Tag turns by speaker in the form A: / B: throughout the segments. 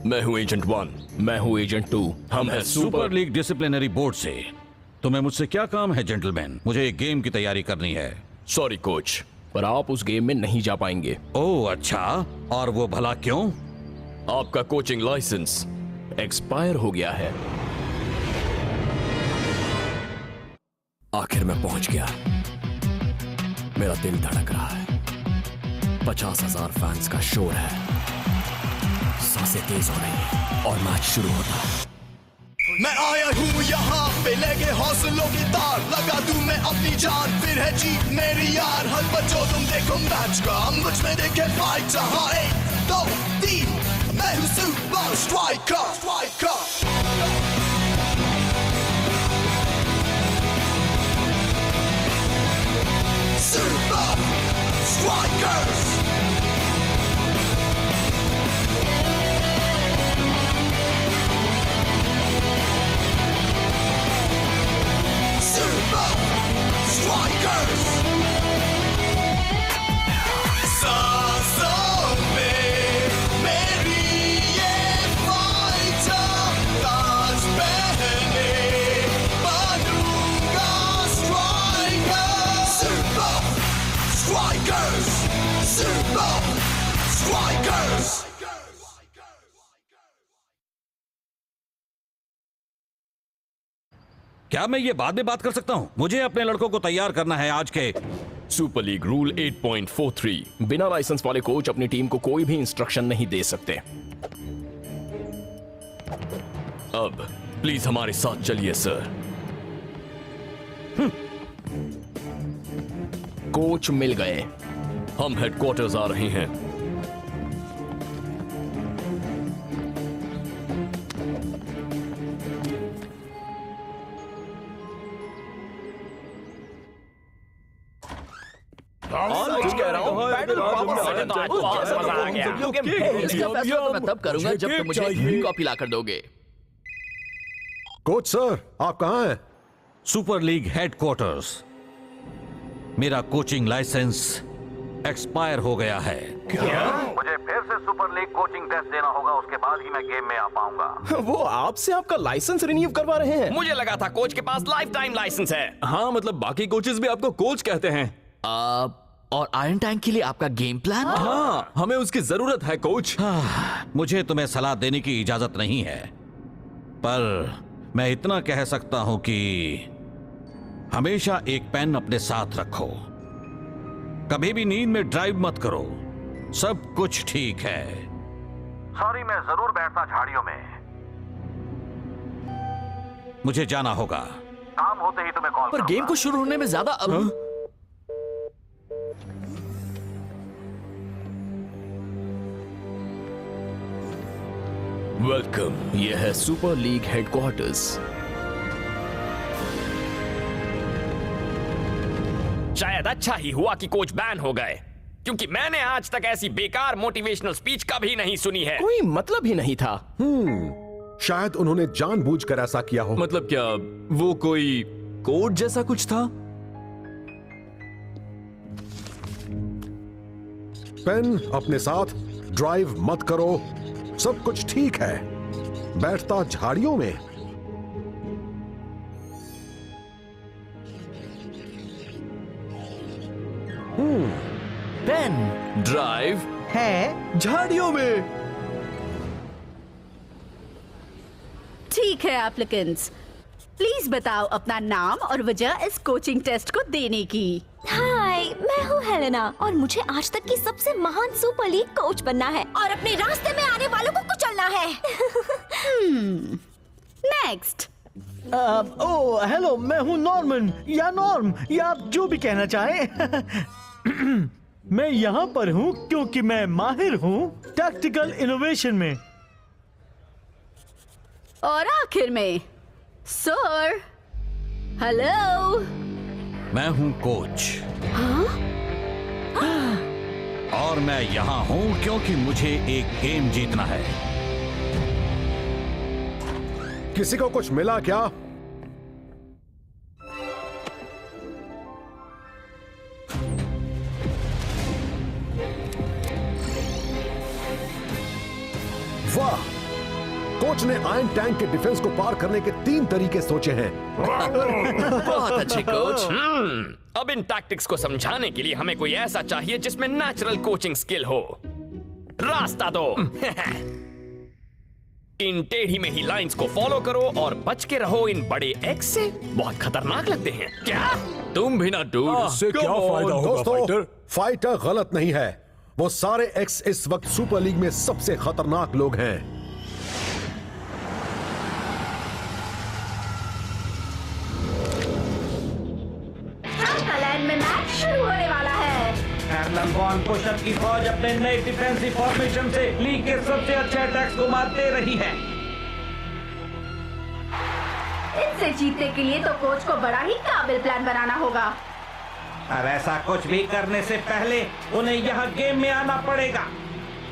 A: मैं हूँ एजेंट 1। मैं हूँ एजेंट 2। हम हैं
B: सुपर लीग डिसिप्लिनरी बोर्ड से। तुम्हें मुझसे क्या काम है जेंटलमैन? मुझे एक गेम की तैयारी करनी है।
A: सॉरी कोच, पर आप उस गेम में नहीं जा पाएंगे।
B: ओह अच्छा, और वो भला क्यों?
A: आपका कोचिंग लाइसेंस एक्सपायर हो गया है। आखिर मैं पहुंच गया। मेरा दिल धड़क रहा है। 50,000 फैंस का शोर है। सांसें तेज हो रही हैं और मैच शुरू होता है।
C: मैं आया हूँ यहाँ पे लेके हौसलों की तार, लगा दूं मैं अपनी जान, फिर है जीत मेरी यार। हर बच्चों तुम देखो मैच का, मुझ में देखे फाइट। हाँ 1, 2, 3, मैं हूँ super striker. Super Strikers! Super Strikers! सांसों में मेरी ये फाइटर, ताज पहने बनूंगा striker. Super Strikers! Super Strikers!
B: क्या मैं ये बाद में बात कर सकता हूँ? मुझे अपने लड़कों को तैयार करना है आज के
A: सुपर लीग रूल 8.43। बिना लाइसेंस वाले कोच अपनी टीम को कोई भी इंस्ट्रक्शन नहीं दे सकते। अब प्लीज हमारे साथ चलिए सर। कोच मिल गए। हम हेडक्वार्टर्स आ रहे हैं।
D: मैं तब करूंगा जब तुम मुझे कॉपी ला कर दोगे।
E: कोच सर, आप कहाँ हैं?
B: Super league headquarters. मेरा कोचिंग लाइसेंस एक्सपायर हो गया है।
F: मुझे फिर से सुपर लीग कोचिंग टेस्ट देना होगा, उसके बाद ही मैं गेम में आ पाऊंगा।
G: वो आपसे आपका लाइसेंस रिन्यू करवा रहे हैं?
D: मुझे लगा था कोच के पास लाइफ टाइम लाइसेंस है।
G: हाँ, मतलब बाकी कोचेस भी आपको कोच कहते हैं।
D: और आयरन टैंक के लिए आपका गेम प्लान?
G: हाँ, हमें उसकी जरूरत है कोच।
B: मुझे तुम्हें सलाह देने की इजाजत नहीं है, पर मैं इतना कह सकता हूं कि हमेशा एक पेन अपने साथ रखो। कभी भी नींद में ड्राइव मत करो। सब कुछ ठीक है।
F: सॉरी, मैं जरूर बैठता झाड़ियों में।
B: मुझे जाना होगा।
F: काम होते ही तुम्हें कॉल
D: पर गेम को शुरू होने में ज्यादा
A: वेलकम। यह है सुपर लीग हेडक्वार्टर्स।
D: शायद अच्छा ही हुआ कि कोच बैन हो गए, क्योंकि मैंने आज तक ऐसी बेकार मोटिवेशनल स्पीच कभी नहीं सुनी है।
G: कोई मतलब ही नहीं था।
E: शायद उन्होंने जानबूझकर ऐसा किया हो।
G: मतलब क्या वो कोई कोड जैसा कुछ था?
E: पेन अपने साथ, ड्राइव मत करो। सब कुछ ठीक है। बैठता झाड़ियों में।
D: पेन
G: ड्राइव
D: है
G: झाड़ियों में।
H: ठीक है एप्लीकेंट्स, प्लीज बताओ अपना नाम और वजह इस कोचिंग टेस्ट को देने की।
I: हाय, मैं हूँ हेलेना और मुझे आज तक की सबसे महान सुपर लीग कोच बनना है और अपने रास्ते में आने वालों को कुचलना है।
H: नेक्स्ट।
J: ओह हेलो, मैं हूँ नॉर्मन या नॉर्म, या आप जो भी कहना चाहें। मैं यहाँ पर हूँ क्योंकि मैं माहिर हूँ टैक्टिकल इनोवेशन में।
H: और आखिर में सर, हेलो।
B: मैं हूं कोच। और मैं यहाँ हूं क्योंकि मुझे एक गेम जीतना है।
E: किसी को कुछ मिला क्या? वाह, आयरन टैंक के डिफेंस को पार करने के 3 तरीके सोचे हैं।
D: बहुत अच्छे कोच। अब इन टैक्टिक्स को समझाने के लिए हमें कोई ऐसा चाहिए जिसमें नेचुरल कोचिंग स्किल हो। रास्ता दो। इन टेढ़ी में ही लाइंस को फॉलो करो और बच के रहो इन बड़े एक्स से। बहुत खतरनाक लगते हैं। क्या
G: तुम भी ना डूड,
E: इससे क्या फायदा होगा दोस्तों? फाइटर गलत नहीं है। वो सारे एक्स इस वक्त सुपर लीग में सबसे खतरनाक लोग हैं।
H: में मैच शुरू होने वाला है।
J: हार्लेम वॉन पुशअप की फौज अपने नए डिफेंसिव फॉर्मेशन से लीग के सबसे अच्छे अटैक्स को मारते रही है।
H: इससे जीतने के लिए तो कोच को बड़ा ही काबिल प्लान बनाना होगा।
J: अब ऐसा कुछ भी करने से पहले उन्हें यहाँ गेम में आना पड़ेगा।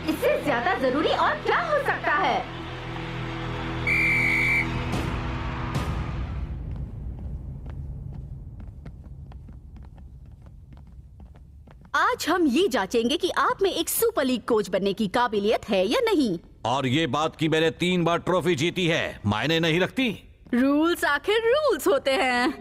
H: इससे ज्यादा जरूरी और क्या हो सकता है? आज हम ये जांचेंगे कि आप में एक सुपर लीग कोच बनने की काबिलियत है या नहीं।
B: और ये बात कि मैंने 3 बार ट्रॉफी जीती है मायने नहीं रखती।
H: रूल्स आखिर रूल्स होते हैं।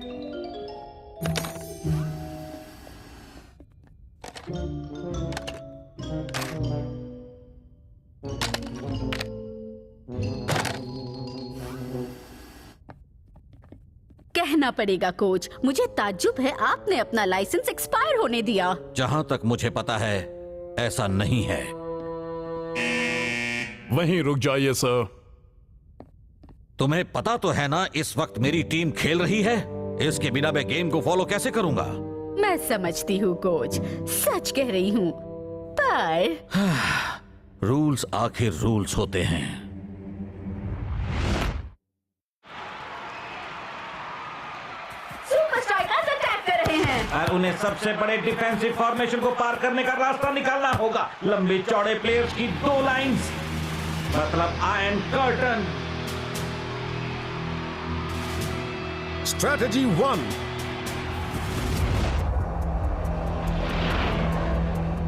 H: कहना पड़ेगा कोच, मुझे ताज्जुब है आपने अपना लाइसेंस एक्सपायर होने दिया।
B: जहां तक मुझे पता है ऐसा नहीं है।
G: वहीं रुक जाइए सर।
B: तुम्हें पता तो है ना इस वक्त मेरी टीम खेल रही है। इसके बिना मैं गेम को फॉलो कैसे करूंगा?
H: मैं समझती हूँ कोच, सच कह रही हूँ, पर
B: रूल्स आखिर रूल्स होते हैं।
J: और उन्हें सबसे बड़े डिफेंसिव फॉर्मेशन को पार करने का रास्ता निकालना होगा। लंबे चौड़े प्लेयर्स की 2 लाइंस, मतलब आयरन कर्टन।
E: स्ट्रैटेजी 1,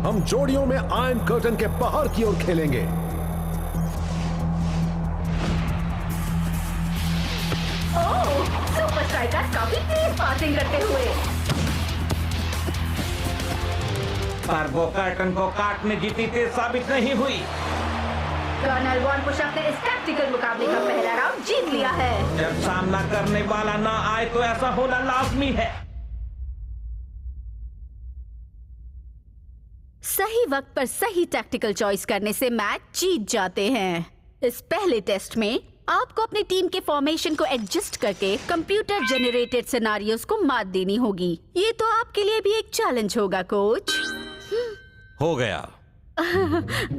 E: हम जोड़ियों में आयरन कर्टन के बाहर की ओर खेलेंगे।
H: ओह, सुपर स्ट्राइकर काफी तेज पासिंग करते हुए।
J: पर वो कर्टन को काटने जीती तेज साबित नहीं हुई।
H: कर्नल वॉन पुशअप ने इस टैक्टिकल मुकाबले का पहला राउंड जीत लिया है।
J: जब सामना करने वाला ना आए तो ऐसा होना लाजमी है।
H: सही वक्त पर सही टैक्टिकल चॉइस करने से मैच जीत जाते हैं। इस पहले टेस्ट में आपको अपनी टीम के फॉर्मेशन को एडजस्ट करके कंप्यूटर जनरेटेड सिनेरियोस को मात देनी होगी। ये तो आपके लिए भी एक चैलेंज होगा कोच।
B: हो गया।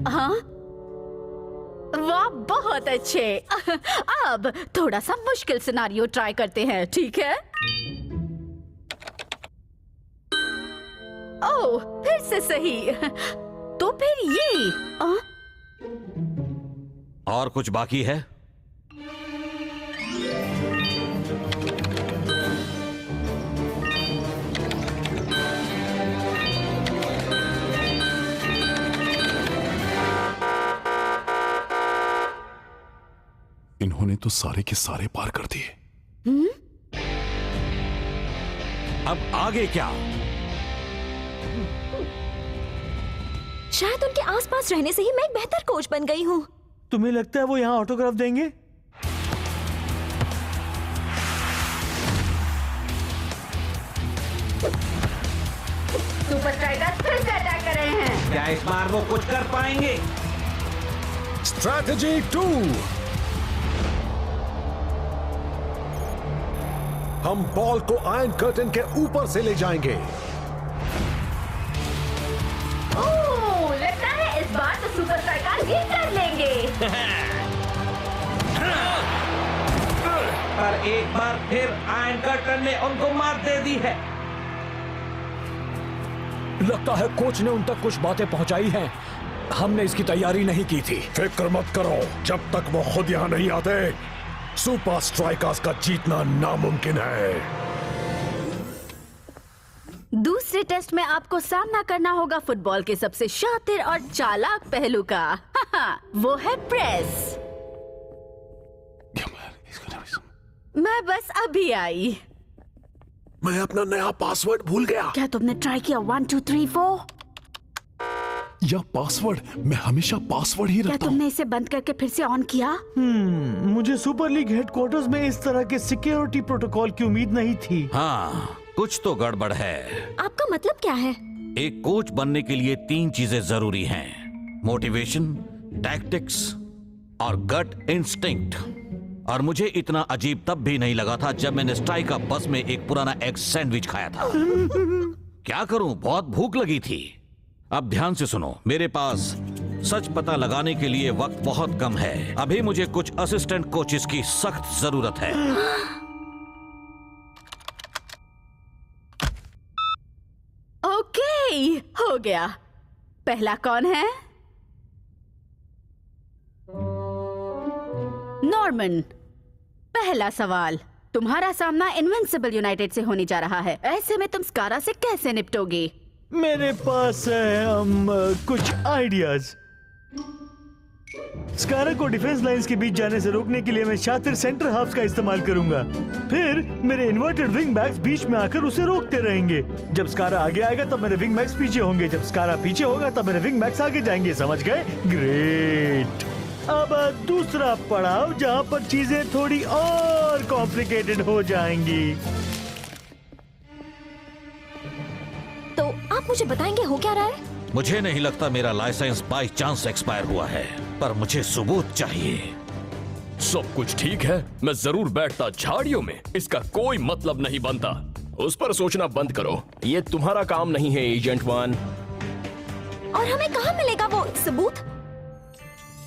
H: हाँ, वाह, बहुत अच्छे। अब थोड़ा सा मुश्किल सिनेरियो ट्राई करते हैं, ठीक है? ओह, फिर से सही। तो फिर ये
B: और कुछ बाकी है?
G: इन्होंने तो सारे के सारे पार कर दिए।
B: अब आगे क्या?
I: शायद उनके आसपास रहने से ही मैं एक बेहतर कोच बन गई हूँ।
J: तुम्हें लगता है वो यहाँ ऑटोग्राफ देंगे?
H: सुपर स्ट्राइकर्स फिर से अटैक कर रहे हैं।
J: क्या इस बार वो कुछ कर पाएंगे?
E: स्ट्रैटेजी 2, हम बॉल को आयरन कर्टन के ऊपर से ले जाएंगे।
H: ओह, लगता है इस बार तो सुपर स्ट्राइकर भी कर लेंगे।
J: पर एक बार फिर आयरन कर्टन ने उनको मात दे दी है।
A: लगता है कोच ने उन तक कुछ बातें पहुंचाई हैं। हमने इसकी तैयारी नहीं की थी।
E: फिक्र मत करो, जब तक वो खुद यहाँ नहीं आते सुपर स्ट्राइकर्स का जीतना नामुमकिन है।
H: दूसरे टेस्ट में आपको सामना करना होगा फुटबॉल के सबसे शातिर और चालाक पहलू का। वो है प्रेस। मैं बस अभी आई।
E: मैं अपना नया पासवर्ड भूल गया।
H: क्या तुमने ट्राई किया 1 2 3 4?
E: यह पासवर्ड मैं हमेशा पासवर्ड ही
H: क्या
E: रखता हूँ।
H: तुमने इसे बंद करके फिर से ऑन किया?
J: मुझे सुपर लीग हेडक्वार्टर्स में इस तरह के सिक्योरिटी प्रोटोकॉल की उम्मीद नहीं थी।
B: हाँ, कुछ तो गड़बड़ है।
I: आपका मतलब क्या है?
B: एक कोच बनने के लिए 3 चीजें जरूरी हैं: मोटिवेशन, टैक्टिक्स और गट इंस्टिंक्ट। और मुझे इतना अजीब तब भी नहीं लगा था जब मैंने स्ट्राइका बस में एक पुराना एग सैंडविच खाया था। क्या करूं, बहुत भूख लगी थी। अब ध्यान से सुनो, मेरे पास सच पता लगाने के लिए वक्त बहुत कम है। अभी मुझे कुछ असिस्टेंट कोचेस की सख्त जरूरत है।
H: ओके, हो गया। पहला कौन है? नॉर्मन। पहला सवाल, तुम्हारा सामना इनविंसिबल यूनाइटेड से होने जा रहा है। ऐसे में तुम स्कारा से कैसे निपटोगे?
J: मेरे पास है कुछ आइडियाज। स्कारा को डिफेंस लाइंस के बीच जाने से रोकने के लिए मैं शातिर सेंटर हाफ्स का इस्तेमाल करूंगा। फिर मेरे इन्वर्टेड विंग बैक्स बीच में आकर उसे रोकते रहेंगे। जब स्कारा आगे आएगा तब मेरे विंग बैक्स पीछे होंगे। जब स्कारा पीछे होगा तब मेरे विंग बैक्स आगे जाएंगे। समझ गए? ग्रेट। अब दूसरा पड़ाव, जहां पर चीजें थोड़ी और कॉम्प्लिकेटेड हो जाएंगी।
I: तो आप मुझे बताएंगे हो क्या रहा है?
B: मुझे नहीं लगता मेरा लाइसेंस बाय चांस एक्सपायर हुआ है, पर मुझे सबूत चाहिए।
D: सब कुछ ठीक है, मैं जरूर बैठता झाड़ियों में। इसका कोई मतलब नहीं बनता।
G: उस पर सोचना बंद करो, ये तुम्हारा काम नहीं है एजेंट 1।
I: और हमें कहाँ मिलेगा वो सबूत?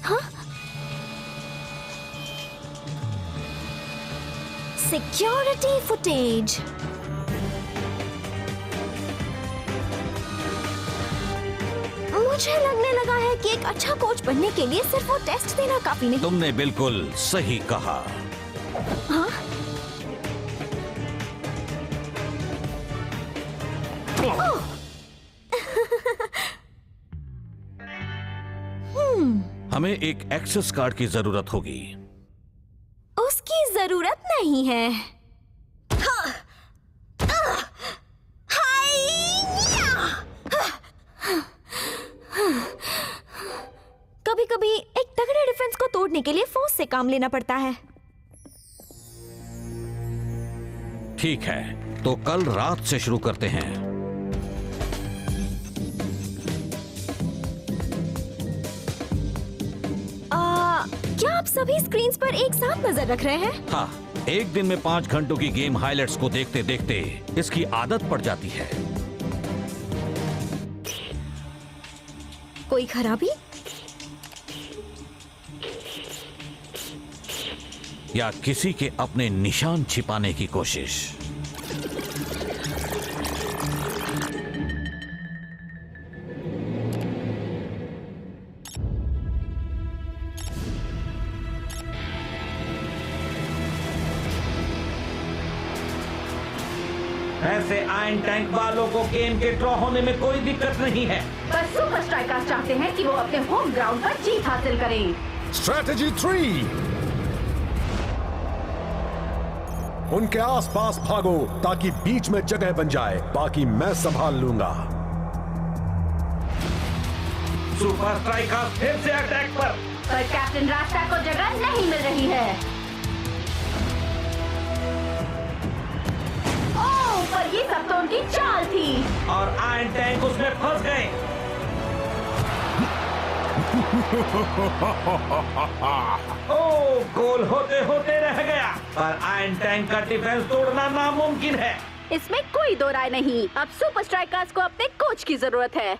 I: हाँ? Security footage. मुझे लगने लगा है कि एक अच्छा कोच बनने के लिए सिर्फ वो टेस्ट देना काफी नहीं।
B: तुमने बिल्कुल सही कहा।
I: हाँ?
B: हमें एक एक्सेस कार्ड की जरूरत होगी।
I: उसकी जरूरत नहीं है। कभी कभी एक तगड़े डिफेंस को तोड़ने के लिए फोर्स से काम लेना पड़ता है।
B: ठीक है, तो कल रात से शुरू करते हैं।
I: क्या आप सभी स्क्रीन्स पर एक साथ नजर रख रहे हैं?
B: हाँ, एक दिन में 5 घंटों की गेम हाइलाइट्स को देखते देखते इसकी आदत पड़ जाती है।
I: कोई खराबी?
B: या किसी के अपने निशान छिपाने की कोशिश?
K: ऐसे आयरन टैंक वालों को गेम के ड्रॉ होने में कोई दिक्कत नहीं है।
H: बस सुपर स्ट्राइकर्स चाहते हैं कि वो अपने होम ग्राउंड पर जीत हासिल करें।
E: स्ट्रैटेजी 3, उनके आसपास भागो ताकि बीच में जगह बन जाए। बाकी मैं संभाल लूंगा।
K: सुपर स्ट्राइकर फिर से अटैक पर
H: कैप्टन रास्ता को जगह नहीं मिल रही है। पर ये सब तो उनकी चाल थी
K: और आयरन टैंक उसमें फंस गए। ओह, गोल होते होते रह गया, पर आयरन टैंक का डिफेंस तोड़ना नामुमकिन है।
H: इसमें कोई दो राय नहीं। अब सुपर स्ट्राइकर्स को अपने कोच की जरूरत है।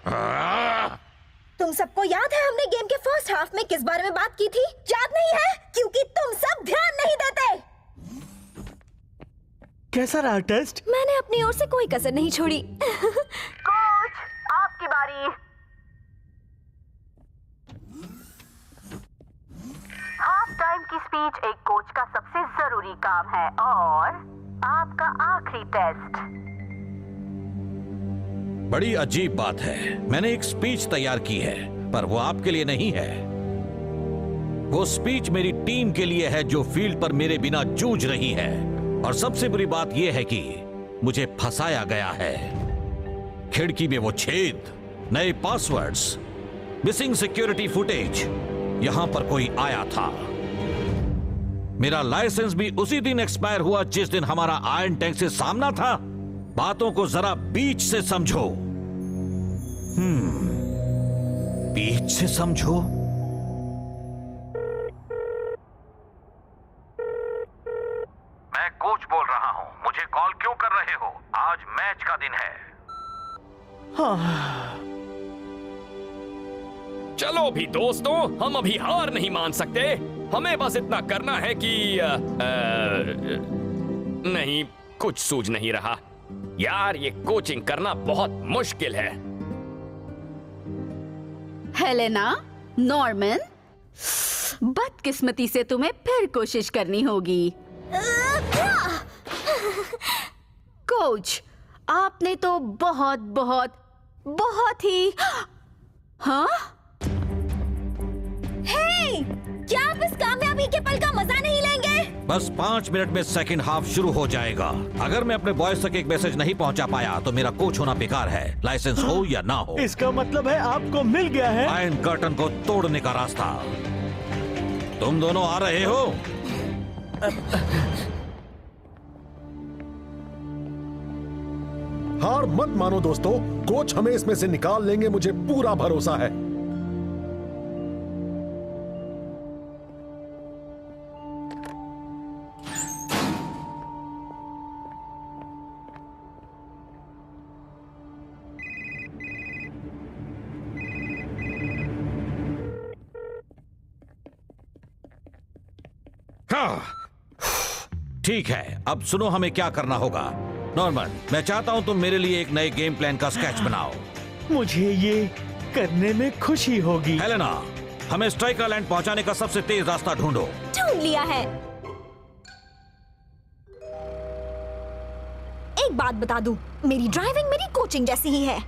I: तुम सबको याद है हमने गेम के फर्स्ट हाफ में किस बारे में बात की थी? याद नहीं है? क्योंकि तुम सब ध्यान नहीं देते।
J: कैसा रहा टेस्ट?
I: मैंने अपनी ओर से कोई कसर नहीं छोड़ी।
H: कोच, आपकी बारी। हाफ टाइम की स्पीच एक कोच का सबसे जरूरी काम है और आपका आखिरी टेस्ट।
B: बड़ी अजीब बात है, मैंने एक स्पीच तैयार की है पर वो आपके लिए नहीं है। वो स्पीच मेरी टीम के लिए है जो फील्ड पर मेरे बिना जूझ रही है। और सबसे बुरी बात यह है कि मुझे फंसाया गया है। खिड़की में वो छेद, नए पासवर्ड्स, मिसिंग सिक्योरिटी फुटेज। यहां पर कोई आया था। मेरा लाइसेंस भी उसी दिन एक्सपायर हुआ जिस दिन हमारा आयरन टैंक से सामना था। बातों को जरा बीच से समझो। बीच से समझो।
F: मैं कोच बोल रहा हूं। मुझे कॉल क्यों कर रहे हो? आज मैच का दिन है।
D: चलो भी दोस्तों, हम अभी हार नहीं मान सकते। हमें बस इतना करना है कि नहीं, कुछ सूझ नहीं रहा यार। ये कोचिंग करना बहुत मुश्किल है।
H: हेलेना, नॉर्मन, बदकिस्मती से तुम्हें फिर कोशिश करनी होगी। कोच, आपने तो बहुत बहुत बहुत ही हाँ?
I: हे, क्या आप इस कामयाबी के पल का मजा नहीं लेंगे?
B: बस 5 मिनट में सेकंड हाफ शुरू हो जाएगा। अगर मैं अपने बॉयज तक एक मैसेज नहीं पहुंचा पाया तो मेरा कोच होना बेकार है, लाइसेंस हो या ना हो।
J: इसका मतलब है आपको मिल गया है
B: आयरन कर्टन को तोड़ने का रास्ता। तुम दोनों आ रहे हो?
E: हार मत मानो दोस्तों, कोच हमें इसमें से निकाल लेंगे, मुझे पूरा भरोसा है।
B: ठीक है, अब सुनो हमें क्या करना होगा। नॉर्मन, मैं चाहता हूं तुम मेरे लिए एक नए गेम प्लान का स्केच बनाओ।
J: मुझे ये करने में खुशी होगी।
B: हेलेना, हमें स्ट्राइकर लैंड पहुंचाने का सबसे तेज रास्ता ढूंढो।
I: ढूंढ लिया है। एक बात बता दूं, मेरी ड्राइविंग मेरी कोचिंग जैसी ही है।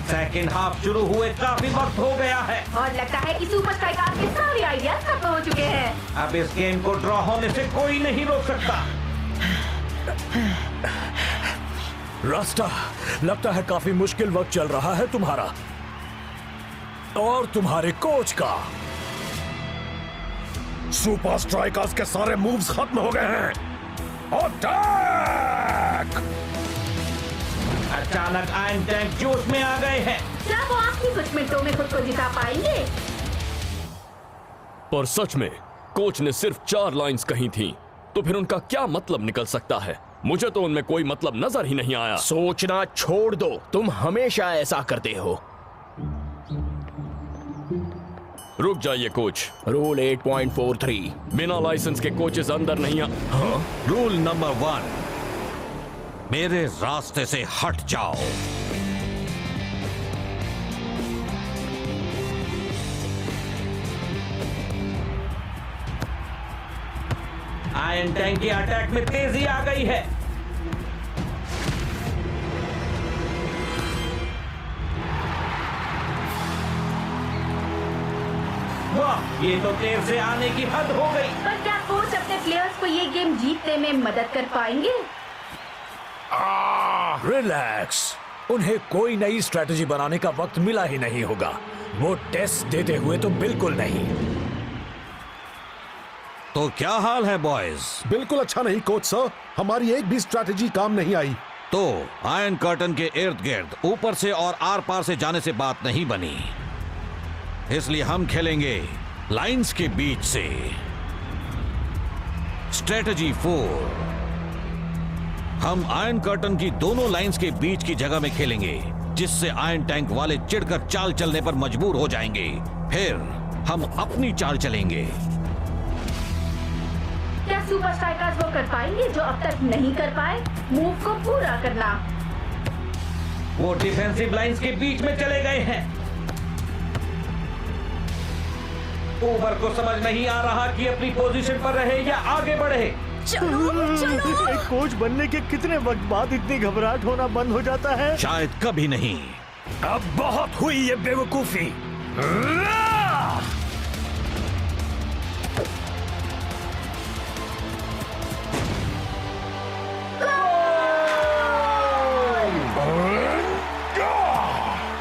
K: सेकंड हाफ शुरू हुए काफी वक्त हो गया है
H: और लगता है कि सुपर स्ट्राइकर्स के सारे आइडियाज खत्म हो चुके हैं।
K: अब इस गेम को ड्रॉ होने से कोई नहीं रोक सकता।
L: रास्ता, लगता है काफी मुश्किल वक्त चल रहा है तुम्हारा और तुम्हारे कोच का।
E: सुपर स्ट्राइकर्स के सारे मूव्स खत्म हो गए हैं। अटैक!
K: अचानक आयरन टैंक जोश में आ गए हैं।
H: क्या वो आखिरी कुछ मिनटों में खुद को जिता पाएंगे?
D: पर सच में कोच ने सिर्फ 4 लाइंस कही थी, तो फिर उनका क्या मतलब निकल सकता है? मुझे तो उनमें कोई मतलब नजर ही नहीं आया।
M: सोचना छोड़ दो, तुम हमेशा ऐसा करते हो।
D: रुक जाइए कोच।
M: रूल 8.43,
D: बिना लाइसेंस के कोचेस अंदर नहीं
B: रूल नंबर 1, मेरे रास्ते से हट जाओ।
K: आयरन टैंक के अटैक में तेजी आ गई है। वाह, ये तो देर से आने की हद हो गई।
H: पर क्या कोच अपने प्लेयर्स को ये गेम जीतने में मदद कर पाएंगे?
L: रिलैक्स, उन्हें कोई नई स्ट्रेटजी बनाने का वक्त मिला ही नहीं होगा। वो टेस्ट देते हुए तो बिल्कुल नहीं।
B: तो क्या हाल है बॉयज?
E: बिल्कुल अच्छा नहीं कोच सर, हमारी एक भी स्ट्रैटेजी काम नहीं आई।
B: तो आयरन कर्टन के इर्द गिर्द ऊपर से और आर पार से जाने से बात नहीं बनी, इसलिए हम खेलेंगे लाइंस के बीच से। स्ट्रेटजी 4, हम आयरन कर्टन की दोनों लाइंस के बीच की जगह में खेलेंगे, जिससे आयरन टैंक वाले चिढ़कर चाल चलने पर मजबूर हो जाएंगे। फिर हम अपनी चाल चलेंगे।
H: क्या सुपर स्ट्राइकर्स वो कर पाएंगे जो अब तक नहीं कर पाए? मूव को पूरा करना।
K: वो डिफेंसिव लाइंस के बीच में चले गए हैं। ओवर को समझ नहीं आ रहा कि अपनी पोजीशन पर रहे या आगे बढ़े।
I: चलो चलो।
J: एक कोच बनने के कितने वक्त बाद इतनी घबराहट होना बंद हो जाता है?
B: शायद कभी नहीं।
L: अब बहुत हुई ये बेवकूफी।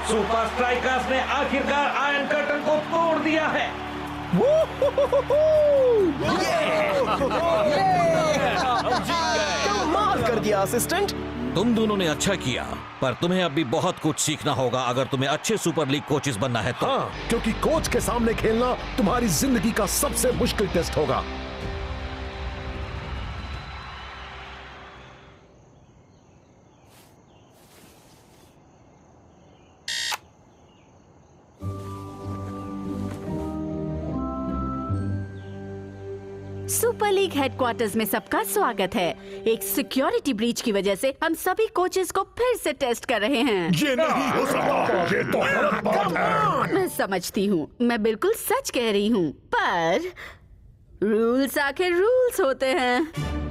K: सुपर स्ट्राइकर्स ने आखिरकार आयरन कर्टन को तोड़ दिया है।
M: कमाल कर दिया असिस्टेंट।
B: तुम दोनों ने अच्छा किया, पर तुम्हें अभी बहुत कुछ सीखना होगा अगर तुम्हें अच्छे सुपर लीग कोचेस बनना है तो।
E: हाँ, क्योंकि कोच के सामने खेलना तुम्हारी जिंदगी का सबसे मुश्किल टेस्ट होगा।
H: सुपर लीग हेडक्वार्टर्स में सबका स्वागत है। एक सिक्योरिटी ब्रीच की वजह से हम सभी कोचेस को फिर से टेस्ट कर रहे हैं।
L: ये नहीं हो सकता, ये तो गलत बात है।
H: मैं समझती हूँ, मैं बिल्कुल सच कह रही हूँ, पर रूल्स आखिर रूल्स होते हैं।